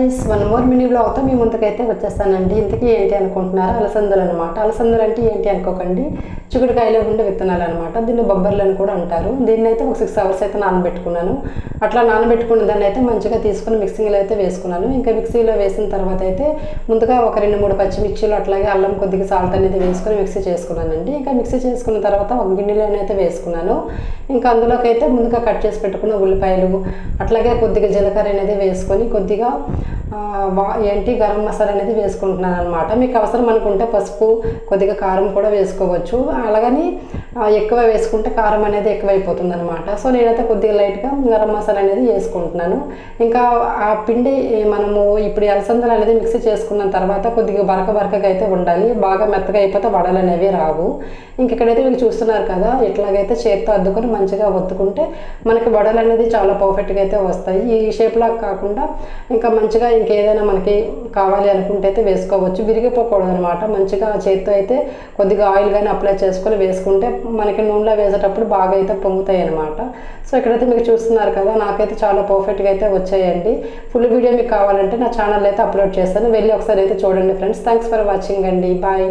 Guys, one more mini బ్లాగ్తో మీ ముందుకైతే వచ్చేస్తానండి. ఇంతకీ ఏంటి అనుకుంటున్నారా? అలసందలు అనమాట. అలసందలు అంటే ఏంటి అనుకోకండి, చిక్కుడుకాయలో ఉండే విత్తనాలు అనమాట. దీన్ని బొబ్బర్లు అని కూడా అంటారు. దీన్ని అయితే ఒక 6 hours అయితే నానబెట్టుకున్నాను. అట్లా నానబెట్టుకున్న దాన్ని అయితే మంచిగా తీసుకుని మిక్సీలో అయితే వేసుకున్నాను. ఇంకా మిక్సీలో వేసిన తర్వాత అయితే ముందుగా ఒక 2-3 పచ్చిమిర్చీలు, అట్లాగే అల్లం, కొద్దిగా సాల్ట్ అనేది వేసుకొని మిక్సీ చేసుకున్నానండి. ఇంకా మిక్సీ చేసుకున్న తర్వాత ఒక గిన్నెలోనైతే వేసుకున్నాను. ఇంకా అందులోకి అయితే ముందుగా కట్ చేసి పెట్టుకున్న ఉల్లిపాయలు, అట్లాగే కొద్దిగా జీలకర్ర అనేది వేసుకొని కొద్దిగా గరం మసాలా అనేది వేసుకుంటున్నాను అనమాట. మీకు అవసరం అనుకుంటే పసుపు, కొద్దిగా కారం కూడా వేసుకోవచ్చు. అలాగని ఎక్కువ వేసుకుంటే కారం అనేది ఎక్కువైపోతుంది అనమాట. సో నేనైతే కొద్దిగా లైట్గా గరం మసాలా అనేది వేసుకుంటున్నాను. ఇంకా ఆ పిండి మనము ఇప్పుడు అలసందలు అనేది మిక్సీ చేసుకున్న తర్వాత కొద్దిగా బరకగా అయితే ఉండాలి. బాగా మెత్తగా అయిపోతే వడలు అనేవి రావు. ఇంక ఇక్కడైతే మీరు చూస్తున్నారు కదా, ఇట్లాగైతే చేత్తో అద్దుకొని మంచిగా ఒత్తుకుంటే మనకి వడలు అనేది చాలా పర్ఫెక్ట్గా అయితే వస్తాయి. ఈ షేప్లా కాకుండా ఇంకా మంచిగా ఇంకేదైనా మనకి కావాలి అనుకుంటే అయితే వేసుకోవచ్చు. విరిగిపోకూడదు అనమాట. మంచిగా చేత్తో అయితే కొద్దిగా ఆయిల్ కానీ అప్లై చేసుకొని వేసుకుంటే మనకి నూనెలో వేసేటప్పుడు బాగా అయితే పొంగుతాయి అనమాట. సో ఇక్కడైతే మీరు చూస్తున్నారు కదా, నాకైతే చాలా పర్ఫెక్ట్గా అయితే వచ్చాయండి. ఫుల్ వీడియో మీకు కావాలంటే నా ఛానల్ అయితే అప్లోడ్ చేస్తాను, వెళ్ళి ఒకసారి అయితే చూడండి ఫ్రెండ్స్. థ్యాంక్స్ ఫర్ వాచింగ్ అండి. బాయ్.